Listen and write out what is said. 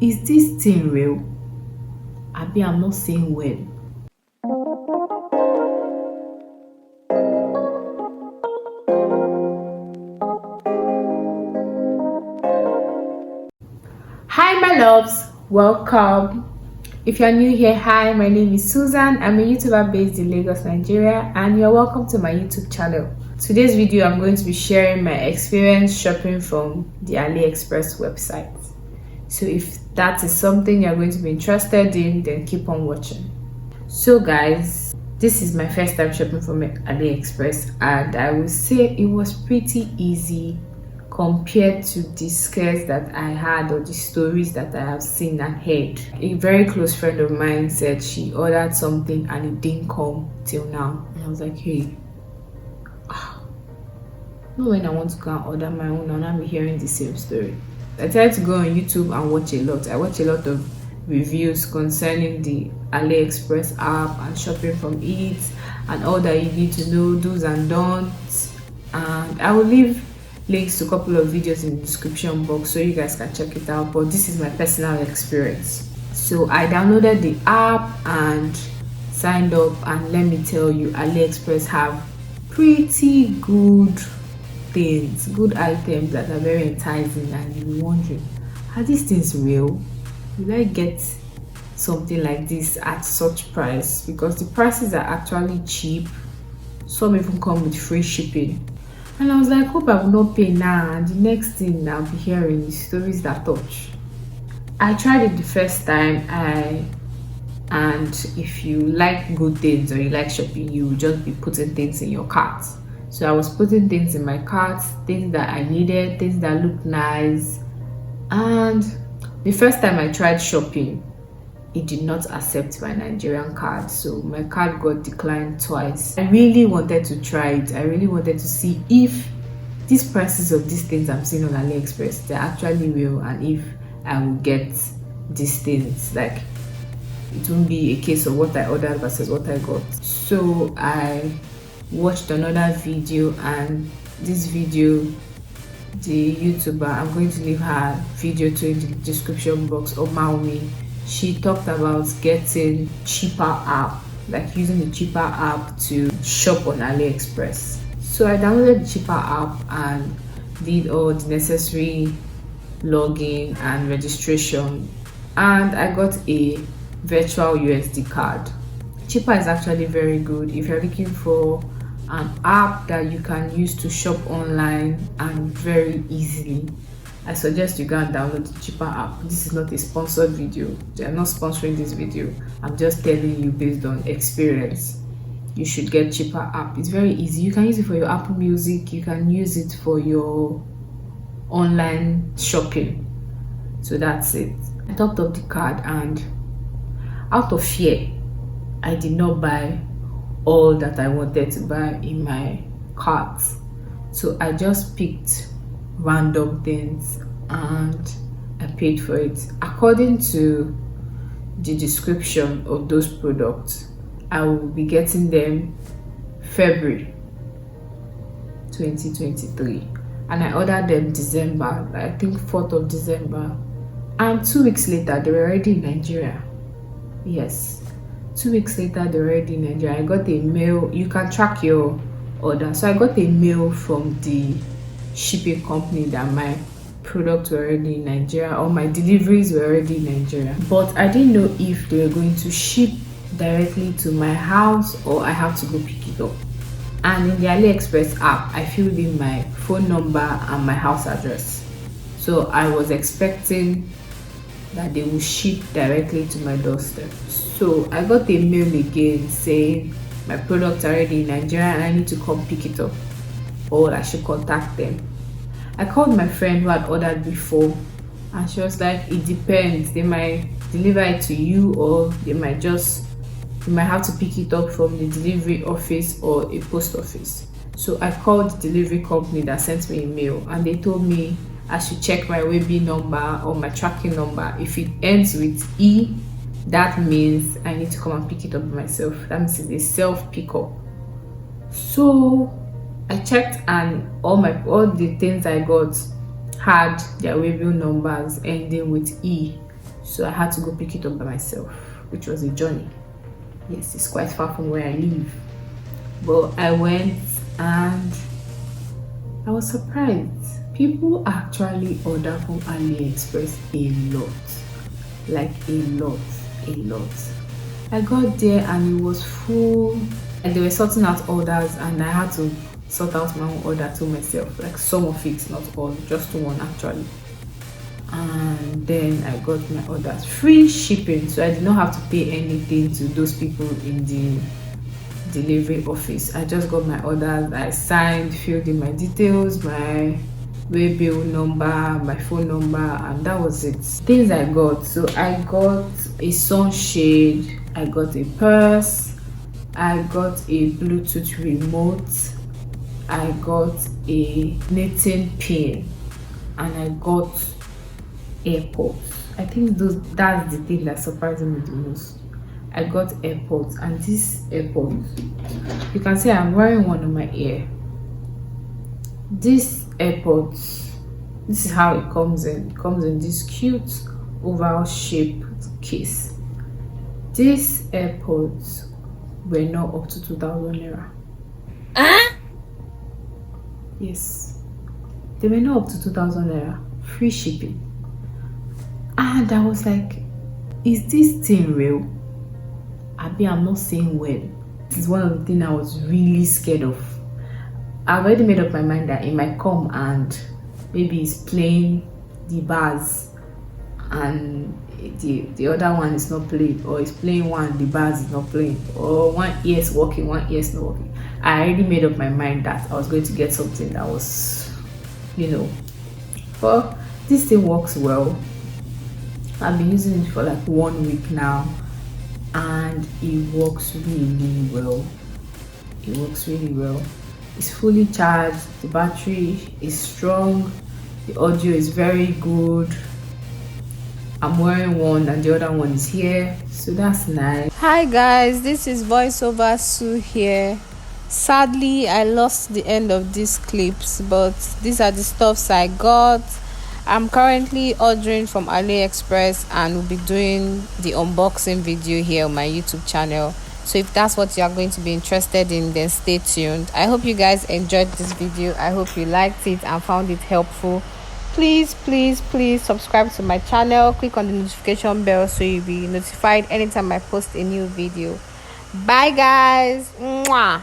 is this thing real? Abi, I'm not saying well. Hi my loves, welcome. If you're new here, hi, my name is Susan. I'm a YouTuber based in Lagos, Nigeria, and you're welcome to my YouTube channel. Today's video, I'm going to be sharing my experience shopping from the AliExpress website. So if that is something you're going to be interested in, then keep on watching. So guys, this is my first time shopping from AliExpress, and I will say it was pretty easy compared to the scares that I had or the stories that I have seen and heard. A very close friend of mine said she ordered something and it didn't come till now. And I was like, hey, no, when I want to go and order my own, and I'll be hearing the same story. I tried to go on YouTube and watch a lot. I watch a lot of reviews concerning the AliExpress app and shopping from it and all that you need to know, do's and don'ts. And I will leave links to a couple of videos in the description box so you guys can check it out, but this is my personal experience. So I downloaded the app and signed up, and let me tell you, AliExpress have pretty good things, good items that are very enticing, and you're wondering, are these things real? Will I get something like this at such price? Because the prices are actually cheap. Some even come with free shipping. And I was like, hope I will not pay now. And the next thing I'll be hearing is stories that touch. I tried it the first time, and if you like good things or you like shopping, you will just be putting things in your cart. So I was putting things in my cart, things that I needed, things that looked nice. And the first time I tried shopping, it did not accept my Nigerian card, so my card got declined twice. I really wanted to try it. I really wanted to see if these prices of these things I'm seeing on AliExpress, they're actually real, and if I will get these things. Like, it won't be a case of what I ordered versus what I got. So I watched another video, and this video, the YouTuber, I'm going to leave her video too in the description box, or Maumi. She talked about getting cheaper app, like using the cheaper app to shop on AliExpress. So I downloaded the cheaper app and did all the necessary login and registration, and I got a virtual USD card. Cheaper is actually very good if you're looking for an app that you can use to shop online and very easily. I suggest you go and download the cheaper app. This is not a sponsored video. They are not sponsoring this video. I'm just telling you based on experience. You should get cheaper app. It's very easy. You can use it for your Apple Music. You can use it for your online shopping. So that's it. I topped up the card, and out of fear, I did not buy all that I wanted to buy in my cart. So I just picked random things and I paid for it. According to the description of those products, I will be getting them February 2023, and I ordered them December, I think 4th of December, and 2 weeks later they were already in Nigeria. Yes, 2 weeks later they were already in Nigeria. I got a mail. You can track your order. So I got a mail from the shipping company that my products were already in Nigeria, or my deliveries were already in Nigeria, but I didn't know if they were going to ship directly to my house or I have to go pick it up. And in the AliExpress app, I filled in my phone number and my house address, so I was expecting that they will ship directly to my doorstep. So I got a mail again saying my products are already in Nigeria and I need to come pick it up, or I should contact them. I called my friend who had ordered before, and she was like, it depends. They might deliver it to you, or you might have to pick it up from the delivery office or a post office. So I called the delivery company that sent me a mail, and they told me I should check my WebB number or my tracking number. If it ends with E, that means I need to come and pick it up myself. That means it's a self pickup. So I checked, and all the things I got had their WebB numbers ending with E. so I had to go pick it up by myself, which was a journey. Yes, it's quite far from where I live, but I went and I was surprised. People actually order from AliExpress a lot, like a lot. I got there and it was full, and they were sorting out orders, and I had to sort out my own order to myself, like some of it, not all, just one actually. And then I got my orders free shipping, so I did not have to pay anything to those people in the delivery office. I just got my orders, I signed, filled in my details, my waybill number, my phone number, and that was it. Things I got: so I got a sunshade, I got a purse, I got a Bluetooth remote, I got a knitting pin, and I got AirPods. I think that's the thing that surprised me the most. I got AirPods, and these AirPods, you can see I'm wearing one on my ear. These AirPods, this is how it comes in. It comes in this cute oval shaped case. These AirPods were not up to 2,000 naira. Yes, they were not up to 2,000 naira, free shipping. And I was like, is this thing real? I'm not saying well. This is one of the things I was really scared of. I've already made up my mind that it might come and maybe it's playing the bars and the other one is not playing, or it's playing one, the bars is not playing, or one ear is working, one ear is not working. I already made up my mind that I was going to get something that was, but this thing works well. I've been using it for like 1 week now, and it works really well. It works really well. It's fully charged, the battery is strong, the audio is very good. I'm wearing one and the other one is here, so that's nice. Hi guys, this is voiceover Sue here. Sadly, I lost the end of these clips, but these are the stuffs I got. I'm currently ordering from AliExpress and will be doing the unboxing video here on my YouTube channel. So if that's what you are going to be interested in, then stay tuned. I hope you guys enjoyed this video. I hope you liked it and found it helpful. Please subscribe to my channel, click on the notification bell so you'll be notified anytime I post a new video. Bye guys. Mwah.